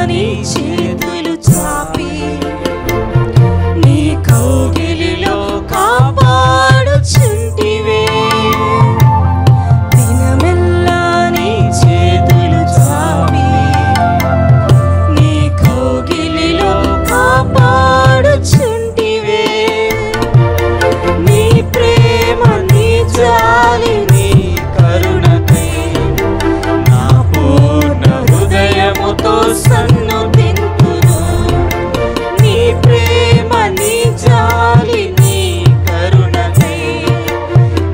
నీ చేతులు చాపి నీ కౌగిలిలో కాపాడుచుంటివే. దినమెల్లా నీ చేతులు చాపి నీ కౌగిలిలో కాపాడుచుంటివే. నీ ప్రేమ నీ జాలి నీ కరుణకై నా పూర్ణ హృదయముతో సన్నుతింతును. నీ ప్రేమ నీ జాలి నీ కరుణకై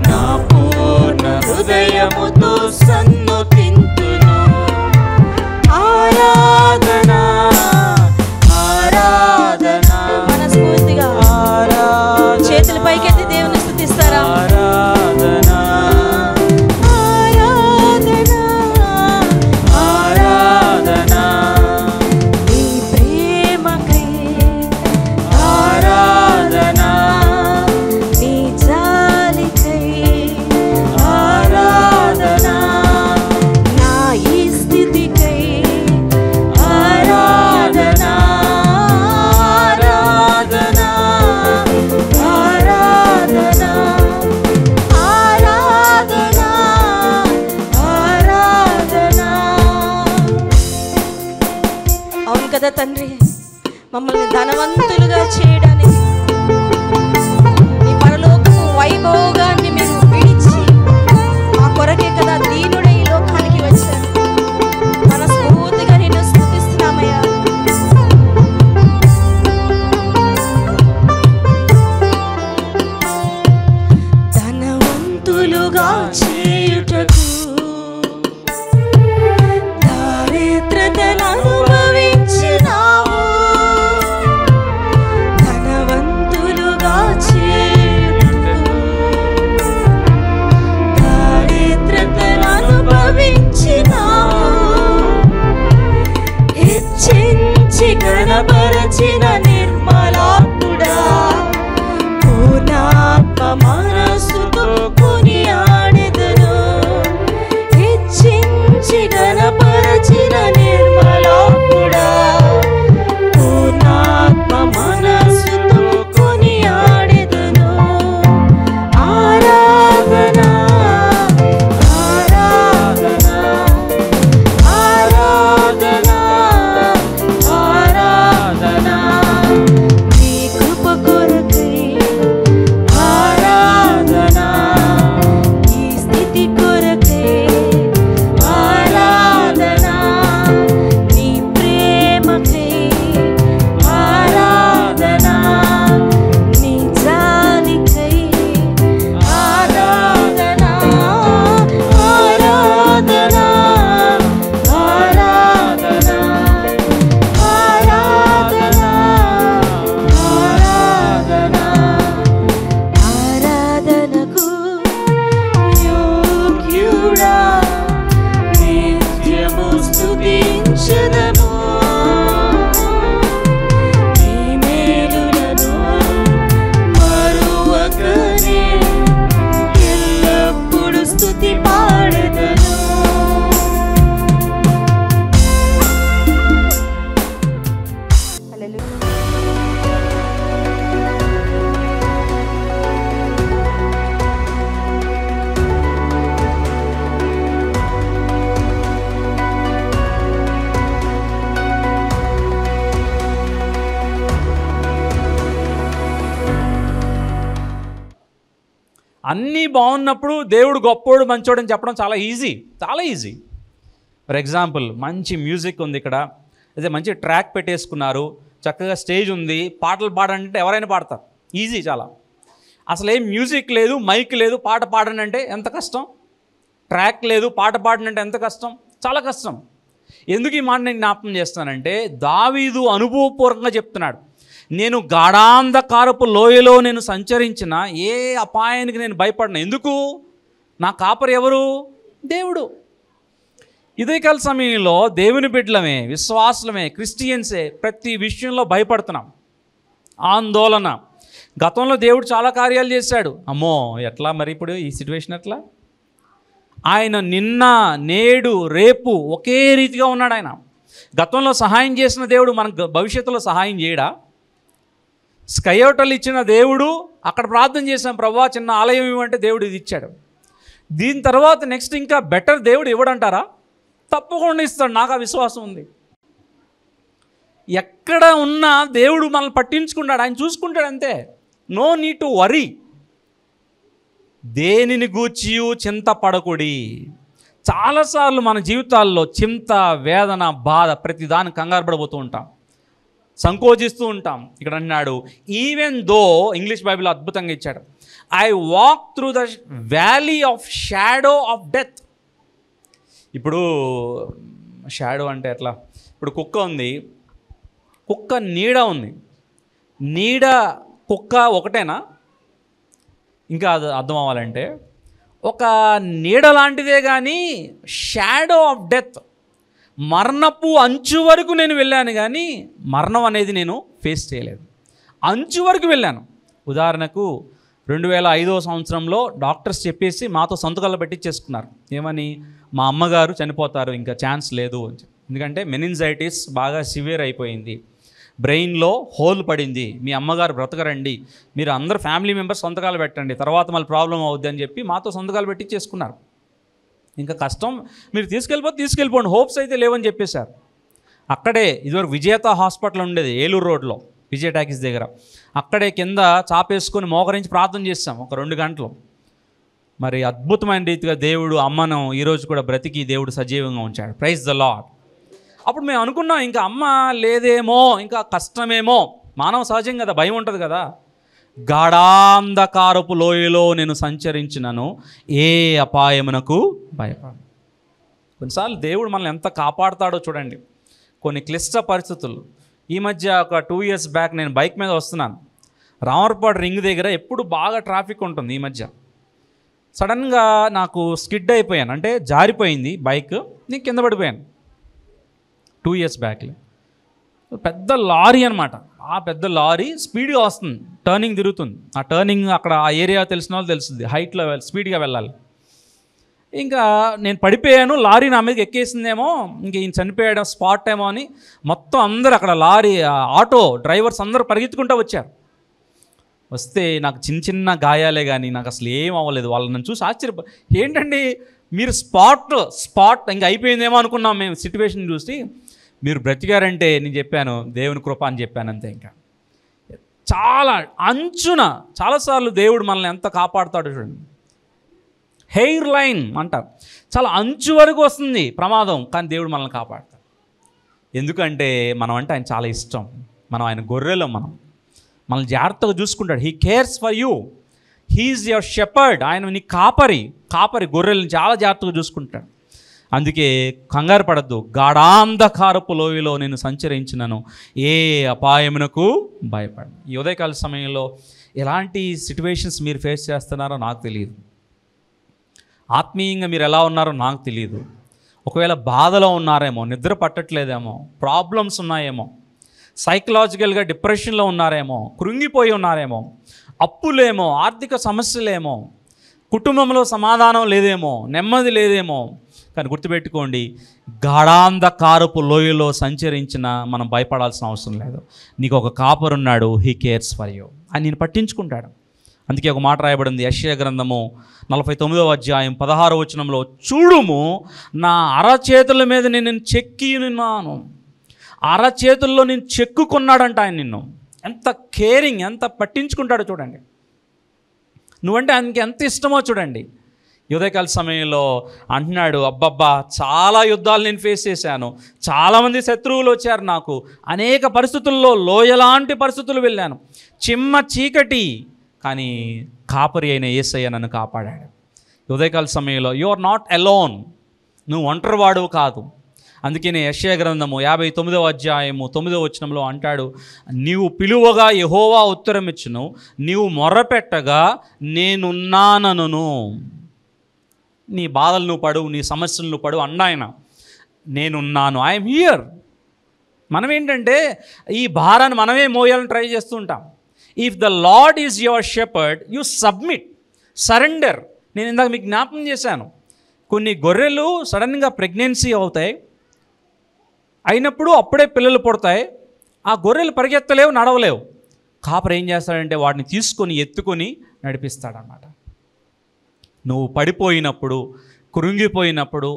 నా పూర్ణ హృదయముతో సన్నుతింతును. ఆరాధన ఆరాధన మనస్ఫూర్తిగా చేతుల పైకెత్తి దేవుని స్తుతిస్తారా? ఆరాధన ఆరాధన ఆరాధన నీ ప్రేమకై ఆరాధన నీ జాలికై ఆరాధన నా ఈ స్థితికై ఆరాధన ఆరాధన ఆరాధన ఆరాధన ఆరాధన. అవును కదా తండ్రి, మమ్మల్ని ధనవంతులుగా చేయడానికి నీ పరలోకపు వైభోగాన్ని మీరు విడిచి మా కొరకే కదా దీనుడై ఈ లోకానికి వచ్చారు. మనస్ఫూర్తిగా నిన్ను స్తుతిస్తున్నామయ్యా. ధనవంతులుగా చేయుటకు దారిద్రతను అనుభవించినావు. ధనవంతులుగా చేయుటకు దారిద్రతను అనుభవించినావు. హెచ్చించి ఘనపరచిన నిర్మలాత్ముడా పూర్ణాత్మ మనస్సుతో కొనియాడెదను. హెచ్చించి ఘనపరచిన నిర్మలాత్ముడా పూర్ణాత్మ మనస్సుతో కొనియాడెదను. ఆరాధన ఆరాధన ఆరాధన ఆరాధన నీ కృప కొరకై ఆరాధన ఈ స్థితి కొరకై ఆరాధన నీ ప్రేమకై ఆరాధన నీ జాలికై ఆరాధన ఆరాధన ఆరాధన ఆరాధన ఆరాధన ఆరాధనకు యోగ్యుడా నిత్యము స్తుతించెదను. నీ మేలులను మరువకనే ఎల్లప్పుడూ స్తుతి పాడెదను. హల్లెలూయా. అన్నీ బాగున్నప్పుడు దేవుడు గొప్పోడు మంచోడు అని చెప్పడం చాలా ఈజీ. ఫర్ ఎగ్జాంపుల్, మంచి మ్యూజిక్ ఉంది ఇక్కడ, అదే మంచి ట్రాక్ పెట్టేసుకున్నారు, చక్కగా స్టేజ్ ఉంది, పాటలు పాడంటే ఎవరైనా పాడతారు, ఈజీ చాలా. అసలు ఏం మ్యూజిక్ లేదు, మైక్ లేదు, పాట పాడండి అంటే ఎంత కష్టం. ట్రాక్ లేదు, పాట పాడంటే ఎంత కష్టం, చాలా కష్టం. ఎందుకు ఈ మాట నేను జ్ఞాపకం చేస్తానంటే, దావీదు అనుభవపూర్వకంగా చెప్తున్నాడు, నేను గాఢాంధకారపు లోయలో నేను సంచరించిన ఏ అపాయానికి నేను భయపడను. ఎందుకు? నా కాపరి ఎవరు? దేవుడు. ఉదయకాల సమయంలో దేవుని బిడ్డలమే, విశ్వాసులమే, క్రిస్టియన్సే ప్రతి విషయంలో భయపడుతున్నాం. ఆందోళన. గతంలో దేవుడు చాలా కార్యాలు చేశాడు, అమ్మో ఎట్లా మరి ఇప్పుడు ఈ సిచ్యువేషన్ ఎట్లా? ఆయన నిన్న నేడు రేపు ఒకే రీతిగా ఉన్నాడు. ఆయన గతంలో సహాయం చేసిన దేవుడు మనకు భవిష్యత్తులో సహాయం చేయడా? స్కయోటలు ఇచ్చిన దేవుడు, అక్కడ ప్రార్థన చేసాం, ప్రభువా చిన్న ఆలయం ఇవ్వంటే దేవుడు ఇది ఇచ్చాడు. దీని తర్వాత నెక్స్ట్ ఇంకా బెటర్ దేవుడు ఇవ్వడంటారా? తప్పకుండా ఇస్తాడు, నాకు ఆ విశ్వాసం ఉంది. ఎక్కడ ఉన్నా దేవుడు మనల్ని పట్టించుకుంటాడు, ఆయన చూసుకుంటాడు అంతే. No need to worry. దేనిని గూర్చియు చింత పడకుడి. చాలాసార్లు మన జీవితాల్లో చింత, వేదన, బాధ, ప్రతిదాన్ని కంగారు పడిపోతూ ఉంటాం, సంకోచిస్తూ ఉంటాం. ఇక్కడ అన్నాడు ఈవెన్ దో, ఇంగ్లీష్ బైబిల్ అద్భుతంగా ఇచ్చాడు, I walk through the valley of shadow of death. ఇప్పుడు షాడో అంటే ఎట్లా? ఇప్పుడు కుక్క ఉంది, కుక్క నీడ ఉంది. నీడ కుక్క ఒకటేనా? ఇంకా అది అర్థం అవ్వాలంటే ఒక నీడ లాంటిదే, కానీ షాడో ఆఫ్ డెత్, మరణపు అంచు వరకు నేను వెళ్ళాను, కానీ మరణం అనేది నేను ఫేస్ చేయలేదు. అంచు వరకు వెళ్ళాను. ఉదాహరణకు 2005వ సంవత్సరంలో డాక్టర్స్ చెప్పేసి మాతో సంతకాలు పెట్టించేసుకున్నారు. ఏమని? మా అమ్మగారు చనిపోతారు, ఇంకా ఛాన్స్ లేదు అని. ఎందుకంటే మెనింజైటిస్ బాగా సివియర్ అయిపోయింది, బ్రెయిన్లో హోల్ పడింది, మీ అమ్మగారు బ్రతకరండి, మీరు అందరు ఫ్యామిలీ మెంబర్స్ సంతకాలు పెట్టండి, తర్వాత మళ్ళీ ప్రాబ్లం అవుద్ది అని చెప్పి మాతో సంతకాలు పెట్టించేసుకున్నారు. ఇంకా కష్టం, మీరు తీసుకెళ్ళిపోండి, హోప్స్ అయితే లేవని చెప్పేశారు. అక్కడే ఇదివరకు విజేత హాస్పిటల్ ఉండేది ఏలూరు రోడ్లో, విజయ టాకీస్ దగ్గర. అక్కడే కింద చాపేసుకొని మోకరించి ప్రార్థన చేస్తాం ఒక 2 గంటలు. మరి అద్భుతమైన రీతిగా దేవుడు అమ్మను ఈరోజు కూడా బ్రతికి దేవుడు సజీవంగా ఉంచాడు. Praise the Lord. అప్పుడు మేము అనుకున్నాం ఇంకా అమ్మ లేదేమో, ఇంకా కష్టమేమో, మానవ సహజం కదా, భయం ఉంటుంది కదా. గాఢాంధకారపు లోయలో నేను సంచరించినను ఏ అపాయమునకు భయపడ. కొన్నిసార్లు దేవుడు మనల్ని ఎంత కాపాడుతాడో చూడండి. కొన్ని క్లిష్ట పరిస్థితులు. ఈ మధ్య ఒక 2 years బ్యాక్ నేను బైక్ మీద వస్తున్నాను, రామర్పాడు రింగ్ దగ్గర ఎప్పుడు బాగా ట్రాఫిక్ ఉంటుంది. ఈ మధ్య సడన్గా నాకు స్కిడ్ అయిపోయాను, అంటే జారిపోయింది బైక్, నేను కింద పడిపోయాను. 2 years బ్యాక్లో పెద్ద లారీ అనమాట. ఆ పెద్ద లారీ స్పీడ్గా వస్తుంది, టర్నింగ్ తిరుగుతుంది. ఆ టర్నింగ్ అక్కడ ఆ ఏరియా తెలిసిన వాళ్ళు తెలుస్తుంది, హైట్లో స్పీడ్గా వెళ్ళాలి. ఇంకా నేను పడిపోయాను, లారీ నా మీదకి ఎక్కేసిందేమో, ఇంక ఈయన చనిపోయాడు స్పాట్ ఏమో అని మొత్తం అందరూ అక్కడ లారీ ఆటో డ్రైవర్స్ అందరూ పరిగెత్తుకుంటూ వచ్చారు. వస్తే నాకు చిన్న చిన్న గాయాలే, కానీ నాకు అసలు ఏం అవ్వలేదు. వాళ్ళు నన్ను చూసి ఏంటండి మీరు స్పాట్ ఇంకా అయిపోయిందేమో అనుకున్నాం మేము సిచ్యువేషన్ చూసి. మీరు బ్రతికారంటే నేను చెప్పాను దేవుని కృప అని చెప్పాను అంతే. ఇంకా చాలా అంచున చాలాసార్లు దేవుడు మనల్ని ఎంత కాపాడుతాడు చూడండి. హెయిర్ లైన్ అంటారు, చాలా అంచు వరకు వస్తుంది ప్రమాదం, కానీ దేవుడు మనల్ని కాపాడుతాడు. ఎందుకంటే మనం అంటే ఆయన చాలా ఇష్టం, మనం ఆయన గొర్రెలో, మనల్ని జాగ్రత్తగా చూసుకుంటాడు. He cares for you, he's your shepherd. ఆయన నీ కాపరి గొర్రెల్ని చాలా జాగ్రత్తగా చూసుకుంటాడు. అందుకే కంగారు పడద్దు. గాఢాంధకారపు లోయలో నేను సంచరించినను ఏ అపాయమునకు భయపడను. ఈ ఉదయకాల సమయంలో ఎలాంటి సిట్యువేషన్స్ మీరు ఫేస్ చేస్తున్నారో నాకు తెలియదు, ఆత్మీయంగా మీరు ఎలా ఉన్నారో నాకు తెలియదు. ఒకవేళ బాధలో ఉన్నారేమో, నిద్ర పట్టట్లేదేమో, ప్రాబ్లమ్స్ ఉన్నాయేమో, సైకలాజికల్గా డిప్రెషన్లో ఉన్నారేమో, కృంగిపోయి ఉన్నారేమో, అప్పులేమో, ఆర్థిక సమస్యలేమో, కుటుంబంలో సమాధానం లేదేమో, నెమ్మది లేదేమో. కానీ గుర్తుపెట్టుకోండి, గాఢాంధకారపు లోయలో సంచరించిన మనం భయపడాల్సిన అవసరం లేదు. నీకు ఒక కాపరున్నాడు, హీ కేర్స్ ఫర్ యూ, ఆయన నేను పట్టించుకుంటాడు. అందుకే ఒక మాట రాయబడింది యెషయా గ్రంథము 49వ అధ్యాయం 16వ వచనంలో, చూడుము నా అరచేతుల మీద నేను చెక్కి ఉన్నాను. అరచేతుల్లో నేను చెక్కుకున్నాడంట ఆయన నిన్ను. ఎంత కేరింగ్, ఎంత పట్టించుకుంటాడో చూడండి. నువ్వంటే ఆయనకి ఎంత ఇష్టమో చూడండి. ఉదయకాల సమయంలో అంటున్నాడు, అబ్బబ్బా చాలా యుద్ధాలు నేను ఫేస్ చేశాను, చాలామంది శత్రువులు వచ్చారు నాకు, అనేక పరిస్థితుల్లో లోయలాంటి పరిస్థితులు వెళ్ళాను, చిమ్మ చీకటి, కానీ కాపరి అయిన యేసయ్య నన్ను కాపాడాడు. ఉదయకాల సమయంలో యు ఆర్ నాట్ అలోన్, నువ్వు ఒంటరివాడు కాదు. అందుకనే యెషయా గ్రంథము 59వ అధ్యాయము 9వ వచనంలో అంటాడు, నీవు పిలువగా యెహోవా ఉత్తరం ఇచ్చును, నీవు మొర్రపెట్టగా నేనున్నానను. నీ బాధలు నువ్వు పడు, నీ సమస్యలు నువ్వు పడు అన్నాయన, నేనున్నాను, ఐఎమ్ హియర్. మనం ఏంటంటే ఈ భారాన్ని మనమే మోయాలని ట్రై చేస్తూ ఉంటాం. If the lord is your shepherd, you submit, surrender. నేను ఇందాక మీకు జ్ఞాపకం చేశాను, కొన్ని గొర్రెలు సడన్గా ప్రెగ్నెన్సీ అవుతాయి, అయినప్పుడు అప్పుడే పిల్లలు పుడతాయి. ఆ గొర్రెలు పరిగెత్తలేవు, నడవలేవు. కాపరి ఏం చేస్తాడంటే వాటిని తీసుకొని ఎత్తుకొని నడిపిస్తాడన్నమాట. నువ్వు పడిపోయినప్పుడు, కృంగిపోయినప్పుడు,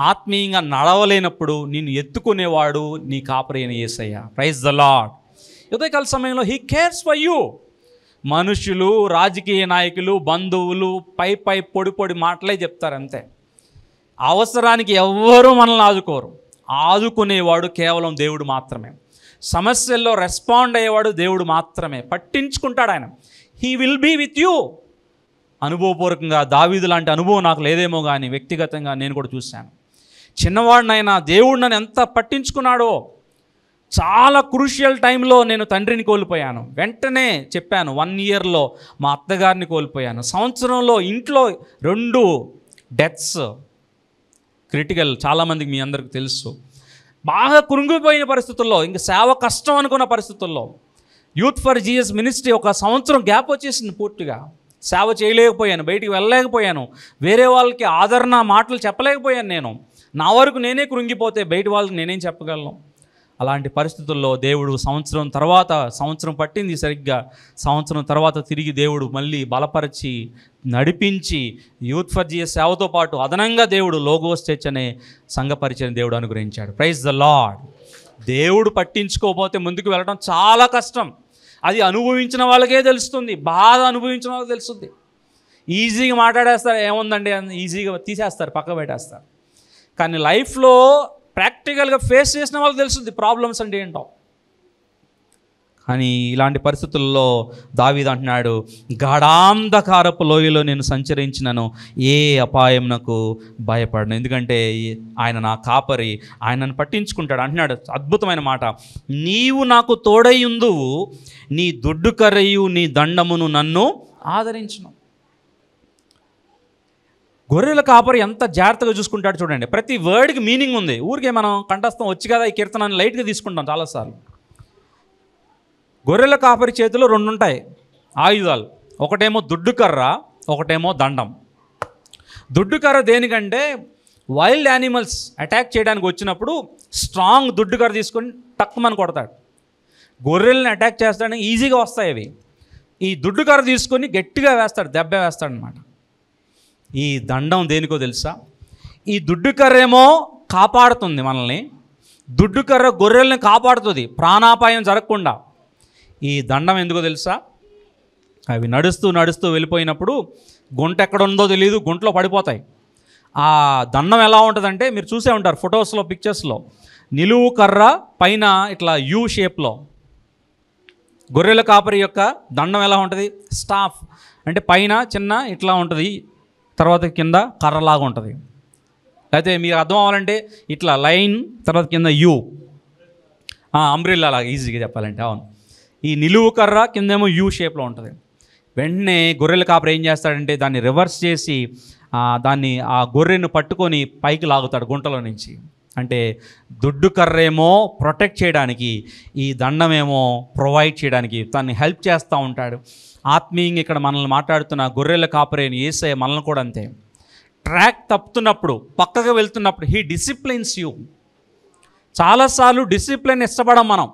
ఆత్మీయంగా నడవలేనప్పుడు నిన్ను ఎత్తుకునేవాడు నీ కాపరి అయిన యేసయ్య. Praise the Lord. ఉదయకాల సమయంలో హీ కేర్స్ ఫర్ యూ. మనుషులు, రాజకీయ నాయకులు, బంధువులు పై పొడి మాటలే చెప్తారు అంతే. అవసరానికి ఎవ్వరూ మనల్ని ఆదుకోరు. ఆదుకునేవాడు కేవలం దేవుడు మాత్రమే. సమస్యల్లో రెస్పాండ్ అయ్యేవాడు దేవుడు మాత్రమే. పట్టించుకుంటాడు ఆయన. He will be with you. అనుభవపూర్వకంగా దావీదు లాంటి అనుభవం నాకు లేదేమో కానీ వ్యక్తిగతంగా నేను కూడా చూశాను. చిన్నవాడినైనా దేవుడు నన్ను ఎంత పట్టించుకున్నాడో. చాలా క్రూషియల్ టైంలో నేను తండ్రిని కోల్పోయాను. వెంటనే చెప్పాను, 1 ఇయర్లో మా అత్తగారిని కోల్పోయాను. సంవత్సరంలో ఇంట్లో 2 డెత్స్, క్రిటికల్. చాలామందికి మీ అందరికీ తెలుసు. బాగా కృంగిపోయిన పరిస్థితుల్లో, ఇంక సేవ కష్టం అనుకున్న పరిస్థితుల్లో యూత్ ఫర్ జీసస్ మినిస్ట్రీ 1 సంవత్సరం గ్యాప్ వచ్చేసింది. పూర్తిగా సేవ చేయలేకపోయాను, బయటికి వెళ్ళలేకపోయాను, వేరే వాళ్ళకి ఆదరణ మాటలు చెప్పలేకపోయాను. నేను నా వరకు నేనే కృంగిపోతే బయట వాళ్ళకి నేనేం చెప్పగలను? అలాంటి పరిస్థితుల్లో దేవుడు సంవత్సరం పట్టింది సరిగ్గా. సంవత్సరం తర్వాత తిరిగి దేవుడు మళ్ళీ బలపరిచి నడిపించి యూత్ ఫర్ జీసస్ సేవతో పాటు అదనంగా దేవుడు లోగోస్ చర్చ్ అనే సంఘ పరిచయం దేవుడు అనుగ్రహించాడు. Praise the Lord. దేవుడు పట్టించుకోకపోతే ముందుకు వెళ్ళడం చాలా కష్టం. అది అనుభవించిన వాళ్ళకే తెలుస్తుంది, బాధ అనుభవించిన వాళ్ళకి తెలుస్తుంది. ఈజీగా మాట్లాడేస్తారు, ఏముందండి అని ఈజీగా తీసేస్తారు, పక్క పెట్టేస్తారు. కానీ లైఫ్లో ప్రాక్టికల్గా ఫేస్ చేసిన వాళ్ళకి తెలుస్తుంది ప్రాబ్లమ్స్ అంటే ఏంటో. కానీ ఇలాంటి పరిస్థితుల్లో దావీదు అంటున్నాడు, గాఢాంధకారపు లోయలో నేను సంచరించినను ఏ అపాయం నాకు భయపడను, ఎందుకంటే ఆయన నా కాపరి, ఆయనను పట్టించుకుంటాడు అంటున్నాడు. అద్భుతమైన మాట, నీవు నాకు తోడైయుందువు, నీ దుడ్డు కర్రయు నీ దండమును నన్ను ఆదరించును. గొర్రెల కాపరి ఎంత జాగ్రత్తగా చూసుకుంటాడు చూడండి. ప్రతి వర్డ్కి మీనింగ్ ఉంది. ఊరికే మనం కంఠస్థం వచ్చి కదా ఈ కీర్తనాన్ని లైట్గా తీసుకుంటాం చాలాసార్లు. గొర్రెల కాపరి చేతిలో 2 ఉంటాయి ఆయుధాలు. ఒకటేమో దుడ్డు కర్ర, ఒకటేమో దండం. దుడ్డు కర్ర దేనికంటే వైల్డ్ యానిమల్స్ అటాక్ చేయడానికి వచ్చినప్పుడు స్ట్రాంగ్ దుడ్డు కర్ర తీసుకొని టక్కుమని కొడతాడు. గొర్రెల్ని అటాక్ చేస్తాడని ఈజీగా వస్తాయి అవి. ఈ దుడ్డు కర్ర తీసుకొని గట్టిగా వేస్తాడు, దెబ్బ వేస్తాడు అనమాట. ఈ దండం దేనికో తెలుసా? ఈ దుడ్డు కర్ర ఏమో కాపాడుతుంది మనల్ని. దుడ్డు కర్ర గొర్రెల్ని కాపాడుతుంది ప్రాణాపాయం జరగకుండా. ఈ దండం ఎందుకో తెలుసా? అవి నడుస్తూ వెళ్ళిపోయినప్పుడు గుంట ఎక్కడ ఉందో తెలియదు, గుంటలో పడిపోతాయి. ఆ దండం ఎలా ఉంటుందంటే మీరు చూసే ఉంటారు ఫొటోస్లో, పిక్చర్స్లో. నిలువు కర్ర పైన ఇట్లా యూ షేప్లో. గొర్రెల కాపరి యొక్క దండం ఎలా ఉంటుంది? స్టాఫ్ అంటే పైన చిన్న ఇట్లా ఉంటుంది, తర్వాత కింద కర్రలాగా ఉంటుంది. అయితే మీకు అర్థం అవ్వాలంటే ఇట్లా లైన్, తర్వాత కింద యూ, అంబ్రిల్లా లాగా ఈజీగా చెప్పాలంటే. అవును, ఈ నిలువు కర్ర కిందేమో యూ షేప్లో ఉంటుంది. వెంటనే గొర్రెల కాపరి ఏం చేస్తాడంటే దాన్ని రివర్స్ చేసి ఆ గొర్రెను పట్టుకొని పైకి లాగుతాడు గుంటలో నుంచి. అంటే దుడ్డు కర్రేమో ప్రొటెక్ట్ చేయడానికి, ఈ దండమేమో ప్రొవైడ్ చేయడానికి తన్ని హెల్ప్ చేస్తూ ఉంటాడు. ఆత్మీయంగా ఇక్కడ మనల్ని మాట్లాడుతున్న గొర్రెల కాపరేని యేసయ్య మనల్ని కూడా అంతే. ట్రాక్ తప్పుతున్నప్పుడు, పక్కకు వెళ్తున్నప్పుడు హీ డిసిప్లిన్స్ యూ. చాలాసార్లు డిసిప్లిన్ ఇష్టపడం మనం.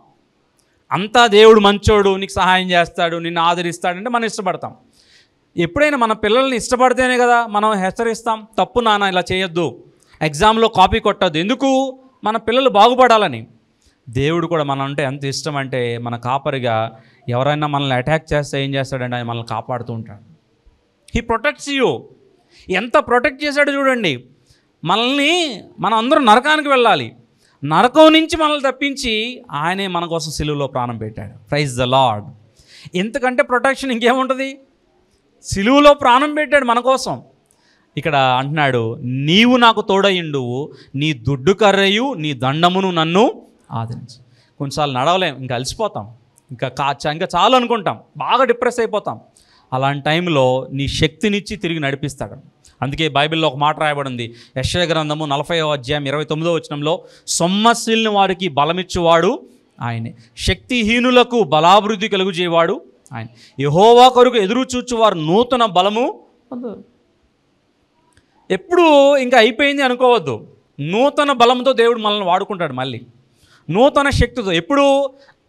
అంతా దేవుడు మంచోడు, నీకు సహాయం చేస్తాడు, నిన్ను ఆదరిస్తాడంటే మనం ఇష్టపడతాం. ఎప్పుడైనా మన పిల్లల్ని ఇష్టపడితేనే కదా మనం హెచ్చరిస్తాం, తప్పు నాన్న ఇలా చేయొద్దు, ఎగ్జామ్లో కాపీ కొట్టద్దు. ఎందుకు? మన పిల్లలు బాగుపడాలని. దేవుడు కూడా మన అంటే ఎంత ఇష్టం అంటే మన కాపరిగా ఎవరైనా మనల్ని అటాక్ చేస్తే ఏం చేస్తాడంటే ఆయన మనల్ని కాపాడుతూ ఉంటాడు. He protects you. ఎంత ప్రొటెక్ట్ చేశాడు చూడండి. మనం అందరం నరకానికి వెళ్ళాలి, నరకం నుంచి మనల్ని తప్పించి ఆయనే మన కోసం సిలువలో ప్రాణం పెట్టాడు. Praise the Lord. ఎంతకంటే ప్రొటెక్షన్ ఇంకేముంటుంది? సిలువలో ప్రాణం పెట్టాడు మన కోసం. ఇక్కడ అంటున్నాడు, నీవు నాకు తోడయిండువు, నీ దుడ్డు కర్రయు నీ దండమును నన్ను ఆదరించు. కొన్నిసార్లు నడవలేం, ఇంకా అలసిపోతాం, ఇంకా చాలు అనుకుంటాం, బాగా డిప్రెస్ అయిపోతాం. అలాంటి టైంలో నీ శక్తినిచ్చి తిరిగి నడిపిస్తాడు. అందుకే బైబిల్లో ఒక మాట రాయబడింది, యెషయా గ్రంథము 40వ అధ్యాయం 29వ వచనంలో, సొమ్మసిల్ని వారికి బలమిచ్చువాడు ఆయనే, శక్తిహీనులకు బలాభివృద్ధి కలుగుజేవాడు ఆయన, యెహోవా కొరకు ఎదురు చూచువారు నూతన బలము పొందుతారు. ఎప్పుడు ఇంకా అయిపోయింది అనుకోవద్దు. నూతన బలంతో దేవుడు మనల్ని వాడుకుంటాడు. మళ్ళీ నూతన శక్తితో. ఎప్పుడు?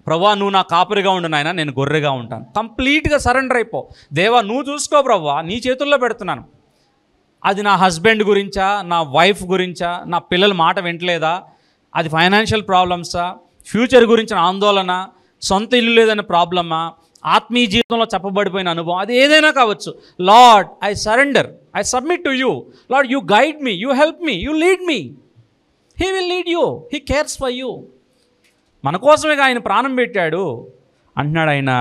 ప్రభా నువ్వు నా కాపరిగా ఉండు నాయన, నేను గొర్రెగా ఉంటాను. కంప్లీట్గా సరెండర్ అయిపో. దేవా నువ్వు చూసుకో ప్రభా, నీ చేతుల్లో పెడుతున్నాను. అది నా హస్బెండ్ గురించా, నా వైఫ్ గురించా, నా పిల్లల మాట వింటలేదా, అది ఫైనాన్షియల్ ప్రాబ్లమ్సా, ఫ్యూచర్ గురించిన ఆందోళన, సొంత ఇల్లు లేదనే ప్రాబ్లమా, ఆత్మీయ జీవితంలో చెప్పబడిపోయిన అనుభవం, అది ఏదైనా కావచ్చు. Lord I surrender, I submit to you. Lord you guide me, you help me, you lead me. He will lead you, he cares for you. మన కోసమే ఆయన ప్రాణం పెట్టాడు. అంటున్నాడు ఆయన,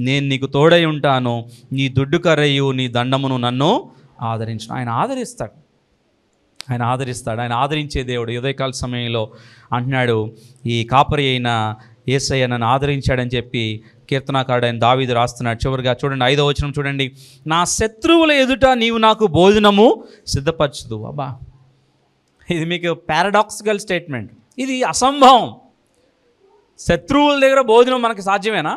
నేను నీకు తోడై ఉంటాను, నీ దుడ్డు కర్రయు నీ దండమును నన్ను ఆదరించు. ఆయన ఆదరిస్తాడు, ఆయన ఆదరిస్తాడు. ఆయన ఆదరించే దేవుడు. ఉదయకాల సమయంలో అంటున్నాడు, ఈ కాపరి అయిన యేసయ్య నన్ను ఆదరించాడని చెప్పి కీర్తనాకారుడు అయిన దావీదు రాస్తున్నాడు. చివరిగా చూడండి 5వ వచనం చూడండి, నా శత్రువుల ఎదుట నీవు నాకు భోజనము సిద్ధపరచుదు. అబ్బా, ఇది మీకు పారాడాక్సికల్ స్టేట్మెంట్, ఇది అసంభవం. శత్రువుల దగ్గర భోజనం మనకి సాధ్యమేనా?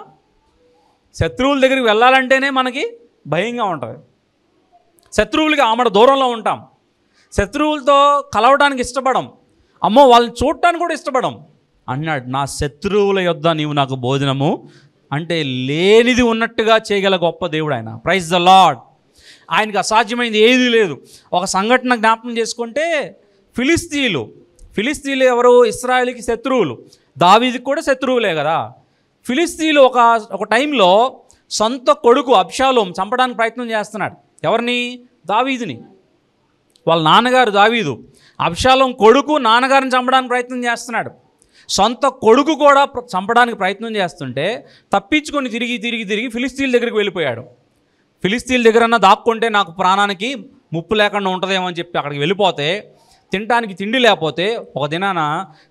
శత్రువుల దగ్గరికి వెళ్ళాలంటేనే మనకి భయంగా ఉంటుంది. శత్రువులకి ఆమడ దూరంలో ఉంటాం. శత్రువులతో కలవడానికి ఇష్టపడం. అమ్మో వాళ్ళని చూడటానికి కూడా ఇష్టపడం. అన్నాడు, నా శత్రువుల యొద్ద నీవు నాకు భోజనము, అంటే లేనిది ఉన్నట్టుగా చేయగల గొప్ప దేవుడు ఆయన. Praise the Lord. ఆయనకి అసాధ్యమైంది ఏదీ లేదు. ఒక సంఘటన జ్ఞాపకం చేసుకుంటే, ఫిలిస్తీన్లు ఎవరు? ఇశ్రాయేలుకి శత్రువులు, దావీదుకి కూడా శత్రువులే కదా. ఫిలిస్తీన్లు ఒక టైంలో సొంత కొడుకు అబ్షాలోం చంపడానికి ప్రయత్నం చేస్తున్నాడు. ఎవరిని? దావీదుని. వాళ్ళ నాన్నగారు దావీదు, అబ్షాలోం కొడుకు నాన్నగారిని చంపడానికి ప్రయత్నం చేస్తున్నాడు. సొంత కొడుకు కూడా చంపడానికి ప్రయత్నం చేస్తుంటే తప్పించుకొని తిరిగి ఫిలిస్తీన్ల దగ్గరికి వెళ్ళిపోయాడు. ఫిలిస్తీన్ల దగ్గరన్నా దాక్కుంటే నాకు ప్రాణానికి ముప్పు లేకుండా ఉంటుందేమో అని చెప్పి అక్కడికి వెళ్ళిపోతే, తినడానికి తిండి లేకపోతే ఒక దినాన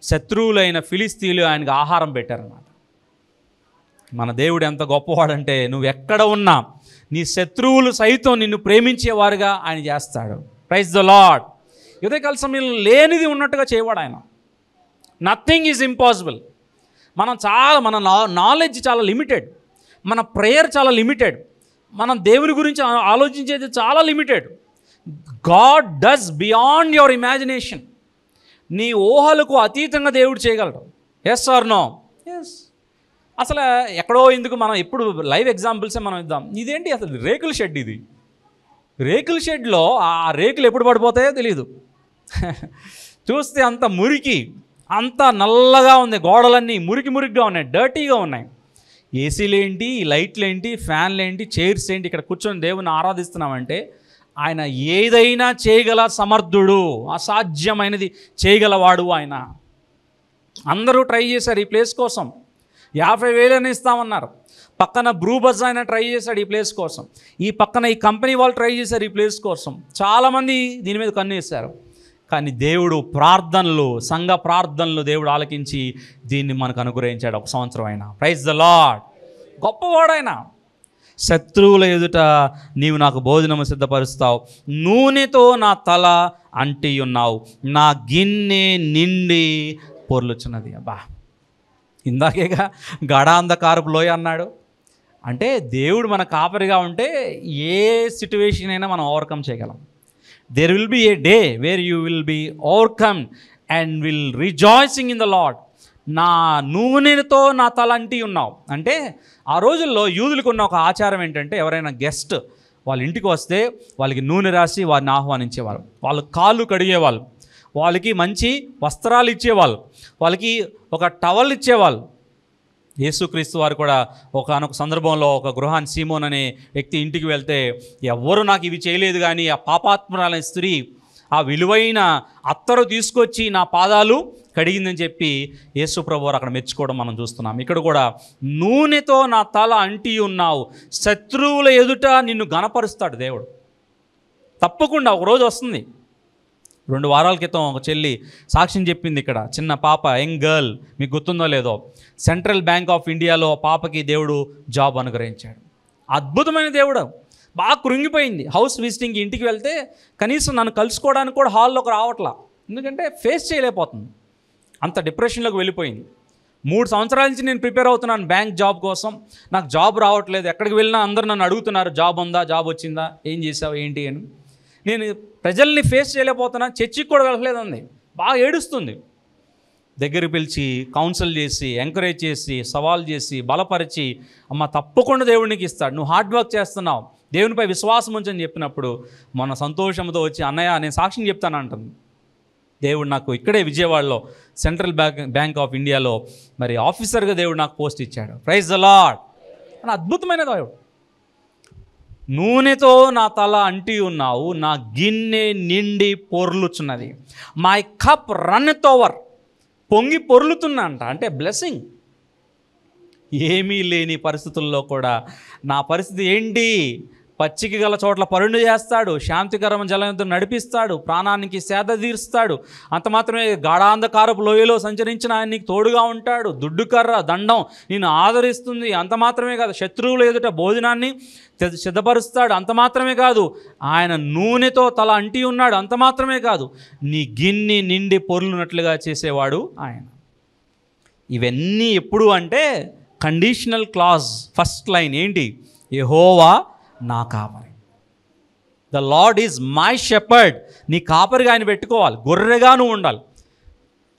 శత్రువులైన ఫిలిస్తీన్లు ఆయనకు ఆహారం పెట్టారన్నమాట. మన దేవుడు ఎంత గొప్పవాడంటే, నువ్వు ఎక్కడ ఉన్నా నీ శత్రువులు సైతం నిన్ను ప్రేమించేవారుగా ఆయన చేస్తాడు. Praise the Lord. ఉదయకాల సమయంలో లేనిది ఉన్నట్టుగా చేయవాడు ఆయన. Nothing is impossible. మన నాలెడ్జ్ చాలా లిమిటెడ్, మన ప్రేయర్ చాలా లిమిటెడ్, మనం దేవుని గురించి ఆలోచించేది చాలా limited. God does beyond your imagination. నీ ఊహలకు అతీతంగా దేవుడు చేయగలడు. Yes or no? ఎస్. అసలు ఎక్కడో ఎందుకు మనం ఎప్పుడు లైవ్ ఎగ్జాంపుల్సే మనం ఇద్దాం. ఇదేంటి అసలు రేకుల షెడ్, ఇది రేకుల షెడ్లో ఆ రేకులు ఎప్పుడు పడిపోతాయో తెలియదు. చూస్తే అంత మురికి, అంత నల్లగా ఉంది, గోడలన్నీ మురికిగా ఉన్నాయి, డర్టీగా ఉన్నాయి. ఏసీలు ఏంటి, లైట్లు ఏంటి, ఫ్యాన్లు ఏంటి, చైర్స్ ఏంటి. ఇక్కడ కూర్చొని దేవుని ఆరాధిస్తున్నామంటే ఆయన ఏదైనా చేయగల సమర్థుడు, అసాధ్యమైనది చేయగలవాడు ఆయన. అందరూ ట్రై చేశారు ఈ ప్లేస్ కోసం. 50,000 ఇస్తామన్నారు. పక్కన బ్రూబజ్ ఆయన ట్రై చేశాడు ఈ ప్లేస్ కోసం. ఈ పక్కన ఈ కంపెనీ వాళ్ళు ట్రై చేశారు ఈ ప్లేస్ కోసం. చాలామంది దీని మీద కన్నేశారు. కానీ దేవుడు ప్రార్థనలు, సంఘ ప్రార్థనలు దేవుడు ఆలకించి దీన్ని మనకు అనుగ్రహించాడు. 1 సంవత్సరం అయినా. Praise the Lord. గొప్పవాడైన. శత్రువుల ఎదుట నీవు నాకు భోజనము సిద్ధపరుస్తావు, నూనెతో నా తల అంటి ఉన్నావు, నా గిన్నె నిండి పొర్లుచున్నది. అబ్బా, ఇందాకేగా గడాంధకారపు లోయ అన్నాడు. అంటే దేవుడు మన కాపరిగా ఉంటే ఏ సిట్యువేషన్ అయినా మనం ఓవర్కమ్ చేయగలం. There will be a day where you will be overcome and will rejoicing in the Lord. నా నూనెతో నా తల అంటి ఉన్నావు అంటే, ఆ రోజుల్లో యూదులకు ఉన్న ఒక ఆచారం ఏంటంటే, ఎవరైనా గెస్ట్ వాళ్ళ ఇంటికి వస్తే వాళ్ళకి నూనె రాసి వారిని ఆహ్వానించేవాళ్ళు, వాళ్ళ కాళ్ళు కడిగేవాళ్ళు, వాళ్ళకి మంచి వస్త్రాలు ఇచ్చేవాళ్ళు, వాళ్ళకి ఒక టవల్ ఇచ్చేవాళ్ళు. యేసుక్రీస్తు వారు కూడా ఒకనొక సందర్భంలో ఒక గృహాన్ని సీమోన్ అనే వ్యక్తి ఇంటికి వెళ్తే, ఎవ్వరూ నాకు ఇవి చేయలేదు కానీ ఆ పాపాత్మురాలైన స్త్రీ ఆ విలువైన అత్తరు తీసుకొచ్చి నా పాదాలు కడిగిందని చెప్పి యేసు ప్రభు వారు అక్కడ మెచ్చుకోవడం మనం చూస్తున్నాం. ఇక్కడ కూడా నూనెతో నా తల అంటి ఉన్నావు, శత్రువుల ఎదుట నిన్ను గణపరుస్తాడు దేవుడు. తప్పకుండా ఒకరోజు వస్తుంది. 2 వారాల క్రితం ఒక చెల్లి సాక్ష్యం చెప్పింది. ఇక్కడ చిన్న పాప, యంగ్ గర్ల్, మీకు గుర్తుందో లేదో, సెంట్రల్ బ్యాంక్ ఆఫ్ ఇండియాలో పాపకి దేవుడు జాబ్ అనుగ్రహించాడు. అద్భుతమైన దేవుడు. బాగా కృంగిపోయింది. హౌస్ విజిటింగ్కి ఇంటికి వెళ్తే కనీసం నన్ను కలుసుకోవడానికి కూడా హాల్లోకి రావట్లా. ఎందుకంటే ఫేస్ చేయలేకపోతుంది, అంత డిప్రెషన్లోకి వెళ్ళిపోయింది. 3 సంవత్సరాల నుంచి నేను ప్రిపేర్ అవుతున్నాను బ్యాంక్ జాబ్ కోసం, నాకు జాబ్ రావట్లేదు. ఎక్కడికి వెళ్ళినా అందరూ నన్ను అడుగుతున్నారు, జాబ్ ఉందా, జాబ్ వచ్చిందా, ఏం చేసావు, ఏంటి అని. నేను ప్రజల్ని ఫేస్ చేయలేకపోతున్నా, చర్చికి కూడా వెళ్ళలేదండి. బాగా ఏడుస్తుంది. దగ్గర పిలిచి కౌన్సిల్ చేసి ఎంకరేజ్ చేసి సవాల్ చేసి బలపరిచి అమ్మ తప్పకుండా దేవుడికి ఇస్తాడు, నువ్వు హార్డ్ వర్క్ చేస్తున్నావు, దేవునిపై విశ్వాసం ఉంచని చెప్పినప్పుడు మన సంతోషంతో వచ్చి అన్నయ్య నేను సాక్ష్యం చెప్తాను అంటుంది. దేవుడు నాకు ఇక్కడే విజయవాడలో సెంట్రల్ బ్యాంక్ ఆఫ్ ఇండియాలో మరి ఆఫీసర్గా దేవుడు నాకు పోస్ట్ ఇచ్చాడు. ప్రైజ్ ద లార్డ్ అని అద్భుతమైన దేవుడు. నూనెతో నా తల అంటి ఉన్నావు, నా గిన్నె నిండి పొర్లుచున్నది, మై కప్ రన్నెత్ ఓవర్, పొంగి పొర్లుతున్నా అంట. అంటే బ్లెస్సింగ్. ఏమీ లేని పరిస్థితుల్లో కూడా నా పరిస్థితి ఏంటి, పచ్చిక గల చోట్ల పరుండు చేస్తాడు, శాంతికరమైన జలంతో నడిపిస్తాడు, ప్రాణానికి సేద తీరుస్తాడు. అంత మాత్రమే గాఢాంధకారపు లోయలో సంచరించిన ఆయన నీకు తోడుగా ఉంటాడు, దుడ్డుకర్ర దండం నిన్ను ఆదరిస్తుంది. అంత మాత్రమే కాదు, శత్రువులు ఎదుట భోజనాన్ని సిద్ధపరుస్తాడు. అంత మాత్రమే కాదు, ఆయన నూనెతో తల అంటి ఉన్నాడు. అంత మాత్రమే కాదు, నీ గిన్నె నిండి పొర్లునట్లుగా చేసేవాడు ఆయన. ఇవన్నీ ఎప్పుడు అంటే కండిషనల్ క్లాజ్. ఫస్ట్ లైన్ ఏంటి? యెహోవా నా కాపరి. The lord is my shepherd. నీ కాపరిగా ఆయన పెట్టుకోవాలి, గొర్రెగా నువ్వు ఉండాలి.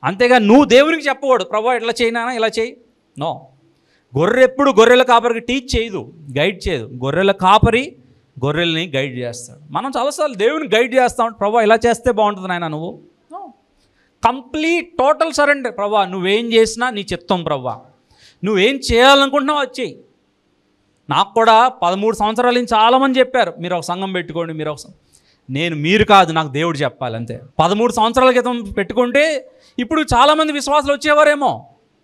అంతేగా నువ్వు దేవునికి చెప్పకూడదు, ప్రభు ఇట్లా చేయనా ఇలా చేయి. నో, గొర్రె ఎప్పుడు గొర్రెల కాపరికి టీచ్ చేయదు, గైడ్ చేయదు. గొర్రెల కాపరి గొర్రెల్ని గైడ్ చేస్తాడు. మనం చాలాసార్లు దేవుని గైడ్ చేస్తాం, ప్రభు ఇలా చేస్తే బాగుంటుంది నాయన నువ్వు. Complete total surrender. ప్రభు నువ్వేం చేసినా నీ చిత్తం, ప్రభు నువ్వేం చేయాలనుకుంటున్నావు అది చెయ్యి. నాకు కూడా 13 సంవత్సరాల నుంచి చాలామంది చెప్పారు మీరు ఒక సంఘం పెట్టుకోండి, మీరు ఒక మీరు కాదు, నాకు దేవుడు చెప్పాలి అంతే. 13 సంవత్సరాల క్రితం పెట్టుకుంటే ఇప్పుడు చాలామంది విశ్వాసాలు వచ్చేవారేమో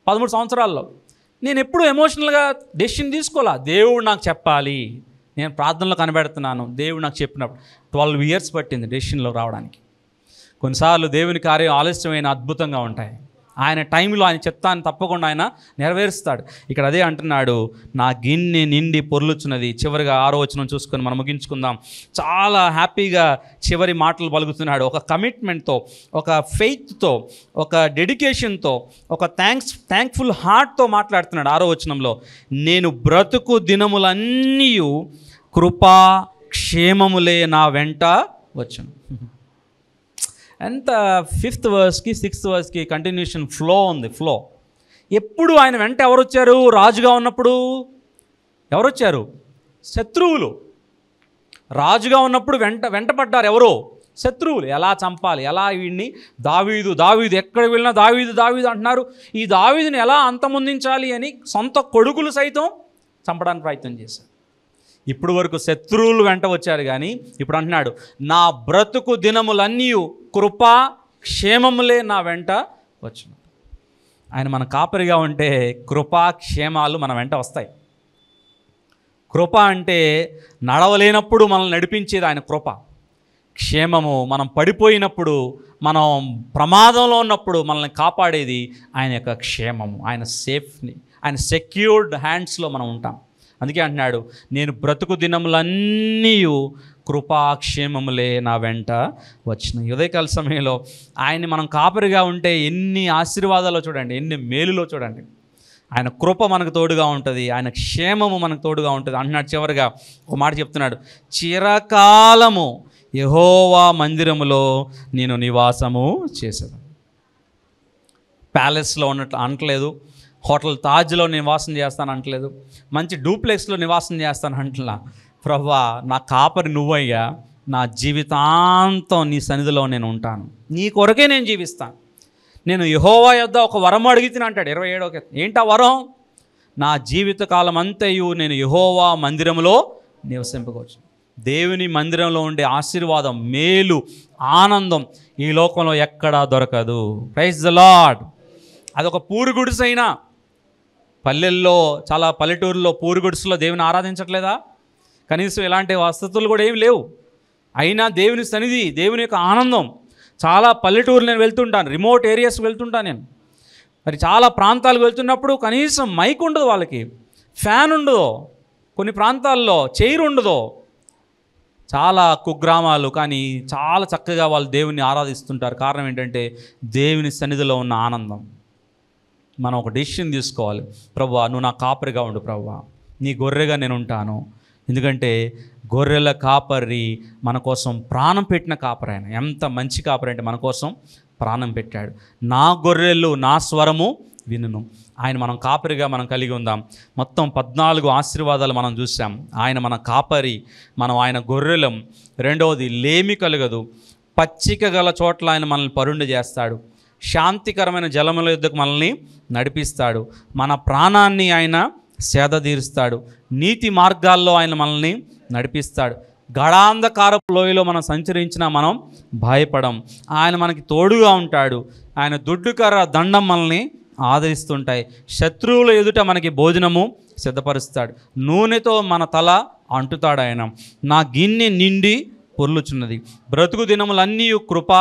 13 సంవత్సరాల్లో. నేను ఎప్పుడు ఎమోషనల్గా డెసిషన్ తీసుకోవాలా, దేవుడు నాకు చెప్పాలి, నేను ప్రార్థనలో కనబెడుతున్నాను, దేవుడు నాకు చెప్పినప్పుడు. 12 years పట్టింది డెసిషన్లో రావడానికి. కొన్నిసార్లు దేవుని కార్యం ఆలస్యమైన అద్భుతంగా ఉంటాయి. ఆయన టైంలో ఆయన చిత్తాన్ని తప్పకుండా ఆయన నెరవేరుస్తాడు. ఇక్కడ అదే అంటున్నాడు, నా గిన్నె నిండి పొర్లుచున్నది. చివరిగా 6వ వచనం చూసుకొని మనం ముగించుకుందాం. చాలా హ్యాపీగా చివరి మాటలు పలుకుతున్నాడు. ఒక కమిట్మెంట్తో, ఒక ఫెయిత్తో, ఒక డెడికేషన్తో, ఒక థ్యాంక్ఫుల్ హార్ట్తో మాట్లాడుతున్నాడు. 6వ వచనంలో, నేను బ్రతుకు దినములన్నీ కృపా క్షేమములే నా వెంట వచ్చును. అంత 5th verseకి 6th verseకి కంటిన్యూషన్ ఫ్లో ఉంది. ఫ్లో ఎప్పుడు ఆయన వెంట ఎవరు వచ్చారు? రాజుగా ఉన్నప్పుడు ఎవరు వచ్చారు? శత్రువులు. రాజుగా ఉన్నప్పుడు వెంటపడ్డారు ఎవరు? శత్రువులు. ఎలా చంపాలి, ఎలా వీడిని దావీదు ఎక్కడ వెళ్ళినా దావీదు అంటున్నారు. ఈ దావీదుని ఎలా అంతమొందించాలి అని సొంత కొడుకులు సైతం చంపడానికి ప్రయత్నం చేశారు. ఇప్పుడు వరకు శత్రువులు వెంట వచ్చారు, కానీ ఇప్పుడు అంటున్నాడు, నా బ్రతుకు దినములన్నీ కృపా క్షేమములే నా వెంట వచ్చును. ఆయన మన కాపరిగా ఉంటే కృపా క్షేమాలు మన వెంట వస్తాయి. కృప అంటే నడవలేనప్పుడు మనల్ని నడిపించేది ఆయన కృప. క్షేమము మనం పడిపోయినప్పుడు, మనం ప్రమాదంలో ఉన్నప్పుడు మనల్ని కాపాడేది ఆయన యొక్క క్షేమము. ఆయన సేఫ్ని, ఆయన సెక్యూర్డ్ హ్యాండ్స్లో మనం ఉంటాం. అందుకే అంటున్నాడు, నేను బ్రతుకు దినములన్నీ కృపాక్షేమములే నా వెంట వచ్చిన. ఉదయకాల సమయంలో ఆయన్ని మనం కాపరిగా ఉంటే ఎన్ని ఆశీర్వాదాలు చూడండి, ఎన్ని మేలులో చూడండి. ఆయన కృప మనకు తోడుగా ఉంటుంది, ఆయన క్షేమము మనకు తోడుగా ఉంటుంది. అంటున్నాడు చివరిగా ఒక మాట చెప్తున్నాడు, చిరకాలము యెహోవా మందిరములో నేను నివాసము చేసేదాను. ప్యాలెస్లో ఉన్నట్లు అనట్లేదు, హోటల్ తాజ్లో నివాసం చేస్తాను అంటలేదు, మంచి డూప్లెక్స్లో నివాసం చేస్తాను అంటలా. ప్రభువా నా కాపరి నువ్వయ్యా, నా జీవితాంతం నీ సన్నిధిలో నేను ఉంటాను, నీ కొరకే నేను జీవిస్తాను. నేను యెహోవా యొద్ద ఒక వరం అడిగితే అంటాడు 27వ. ఏంటా వరం? నా జీవితకాలం అంతయు నేను యెహోవా మందిరంలో నివసింపవచ్చు. దేవుని మందిరంలో ఉండే ఆశీర్వాదం, మేలు, ఆనందం ఈ లోకంలో ఎక్కడా దొరకదు. Praise the Lord. అదొక పూరు గుడిసైనా, పల్లెల్లో చాలా పల్లెటూరులో పూరు గుడిసెలో దేవుని ఆరాధించట్లేదా? కనీసం ఇలాంటి వసతులు కూడా ఏమి లేవు. అయినా దేవుని సన్నిధి, దేవుని యొక్క ఆనందం. చాలా పల్లెటూరు నేను వెళ్తుంటాను, రిమోట్ ఏరియాస్కి వెళ్తుంటాను నేను. మరి చాలా ప్రాంతాలకు వెళ్తున్నప్పుడు కనీసం మైక్ ఉండదు, వాళ్ళకి ఫ్యాన్ ఉండదు, కొన్ని ప్రాంతాల్లో చైర్ ఉండదు. చాలా కుగ్రామాలు, కానీ చాలా చక్కగా వాళ్ళు దేవుని ఆరాధిస్తుంటారు. కారణం ఏంటంటే దేవుని సన్నిధిలో ఉన్న ఆనందం. మనం ఒక డెసిషన్ తీసుకోవాలి, ప్రభువా నువ్వు నా కాపరిగా ఉండు, ప్రభువా నీ గొర్రెగా నేను ఉంటాను, ఎందుకంటే గొర్రెల కాపరి మన కోసం ప్రాణం పెట్టిన కాపరి. ఆయన ఎంత మంచి కాపరి అంటే మన కోసం ప్రాణం పెట్టాడు. నా గొర్రెలు నా స్వరము వినును. ఆయన మనం కాపరిగా మనం కలిగి ఉందాం. మొత్తం 14 ఆశీర్వాదాలు మనం చూసాం. ఆయన మన కాపరి, మనం ఆయన గొర్రెలం. రెండవది, లేమి కలగదు. పచ్చిక గల చోట్ల ఆయన మనల్ని పరుండి చేస్తాడు. శాంతికరమైన జలముల యొద్దకు మనల్ని నడిపిస్తాడు. మన ప్రాణాన్ని ఆయన సేద తీరుస్తాడు. నీతి మార్గాల్లో ఆయన మనల్ని నడిపిస్తాడు. గడాంధకారపు లోయలో మనం సంచరించినా మనం భయపడం. ఆయన మనకి తోడుగా ఉంటాడు. ఆయన దుడ్డుకర్ర దండం మనల్ని ఆదరిస్తుంటాయి. శత్రువుల ఎదుట మనకి భోజనము సిద్ధపరుస్తాడు. నూనెతో మన తల అంటుతాడు ఆయన. నా గిన్నె నిండి పొర్లుచున్నది. బ్రతుకు దినములన్నీ కృప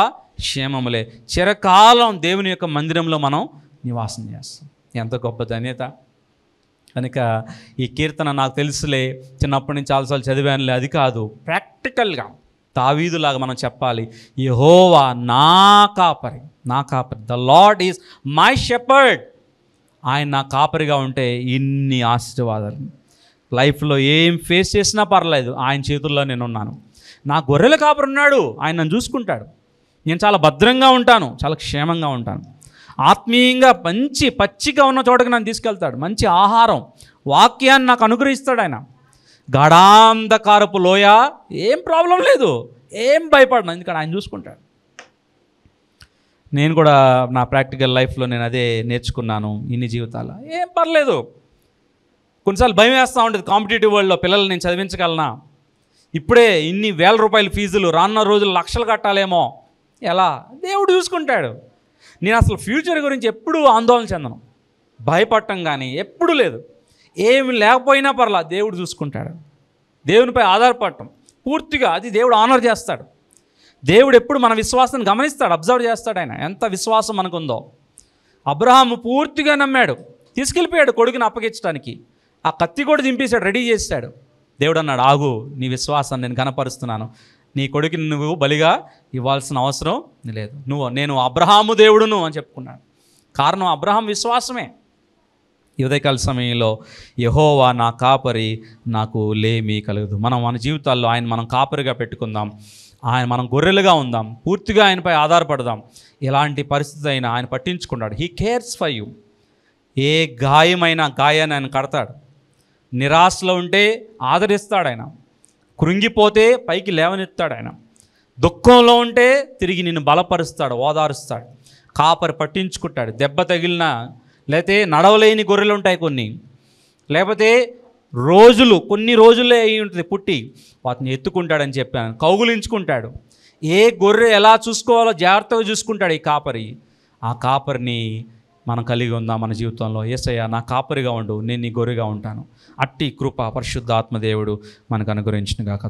క్షేమములే. చిరకాలం దేవుని యొక్క మందిరంలో మనం నివాసం చేస్తాం. ఎంత గొప్ప ధన్యత. కనుక ఈ కీర్తన నాకు తెలుసులే, చిన్నప్పటి నుంచి చాలాసార్లు చదివానులే, అది కాదు. ప్రాక్టికల్గా దావీదులాగా మనం చెప్పాలి, యెహోవా నా కాపరి, నా కాపరి. The lord is my shepherd. ఆయన నా కాపరిగా ఉంటే ఇన్ని ఆశీర్వాదాలు. లైఫ్లో ఏం ఫేస్ చేసినా పర్లేదు, ఆయన చేతుల్లో నేను ఉన్నాను. నా గొర్రెల కాపరి ఉన్నాడు, ఆయన నన్ను చూసుకుంటాడు. నేను చాలా భద్రంగా ఉంటాను, చాలా క్షేమంగా ఉంటాను. ఆత్మీయంగా మంచి పచ్చిగా ఉన్న చోటకి నన్ను తీసుకెళ్తాడు. మంచి ఆహారం, వాక్యాన్ని నాకు అనుగ్రహిస్తాడు ఆయన. గాఢాంధకారపు లోయ, ఏం ప్రాబ్లం లేదు, ఏం భయపడను, ఎందుకంటే ఆయన చూసుకుంటాడు. నేను కూడా నా ప్రాక్టికల్ లైఫ్లో నేను అదే నేర్చుకున్నాను. ఇన్ని జీవితాల్లో ఏం పర్లేదు. కొన్నిసార్లు భయం వేస్తూ ఉంటుంది, కాంపిటేటివ్ వరల్డ్లో పిల్లలు నేను చదివించగలనా, ఇప్పుడే ఇన్ని వేల రూపాయల ఫీజులు, రానున్న రోజులు లక్షలు కట్టాలేమో, ఎలా? దేవుడు చూసుకుంటాడు. నేను అసలు ఫ్యూచర్ గురించి ఎప్పుడూ ఆందోళన చెందను, భయపడటం కానీ ఎప్పుడూ లేదు. ఏమి లేకపోయినా పర్లా, దేవుడు చూసుకుంటాడు. దేవునిపై ఆధారపడటం పూర్తిగా, అది దేవుడు ఆనర్ చేస్తాడు. దేవుడు ఎప్పుడు మన విశ్వాసాన్ని గమనిస్తాడు, అబ్జర్వ్ చేస్తాడు. ఆయన ఎంత విశ్వాసం మనకుందో. అబ్రహాము పూర్తిగా నమ్మాడు, తీసుకెళ్ళిపోయాడు కొడుకుని అప్పగించడానికి. ఆ కత్తి కూడా దింపేశాడు, రెడీ చేశాడు. దేవుడు అన్నాడు, ఆగు, నీ విశ్వాసాన్ని నేను కనపరుస్తున్నాను, నీ కొడుకుని నువ్వు బలిగా ఇవ్వాల్సిన అవసరం లేదు, నేను అబ్రహాము దేవుడును అని చెప్పుకున్నాడు. కారణం అబ్రహాం విశ్వాసమే. ఈ ఉదయకాల సమయంలో యెహోవా నా కాపరి, నాకు లేమి కలగదు. మనం మన జీవితాల్లో ఆయన మనం కాపరిగా పెట్టుకుందాం. మనం గొర్రెలుగా ఉందాం, పూర్తిగా ఆయనపై ఆధారపడదాం. ఎలాంటి పరిస్థితి అయినా ఆయన పట్టించుకుంటాడు. He cares for you. ఏ గాయమైనా గాయాన్ని ఆయన కడతాడు. నిరాశలో ఉంటే ఆదరిస్తాడు ఆయన. కృంగిపోతే పైకి లేవనెత్తాడు ఆయన. దుఃఖంలో ఉంటే తిరిగి నిన్ను బలపరుస్తాడు, ఓదారుస్తాడు. కాపరి పట్టించుకుంటాడు. దెబ్బ తగిలిన, లేకపోతే నడవలేని గొర్రెలు ఉంటాయి కొన్ని, లేకపోతే కొన్ని రోజులే అయి ఉంటుంది పుట్టి, వాటిని ఎత్తుకుంటాడని చెప్పాను, కౌగులించుకుంటాడు. ఏ గొర్రె ఎలా చూసుకోవాలో జాగ్రత్తగా చూసుకుంటాడు ఈ కాపరి. ఆ కాపరిని మనం కలిగి ఉందాం మన జీవితంలో. యేసయ్య నా కాపరిగా ఉండు, నేను నీ గొర్రెగా ఉంటాను. అట్టి కృప పరిశుద్ధాత్మ దేవుడు మనకు అనుగ్రహించును గాక.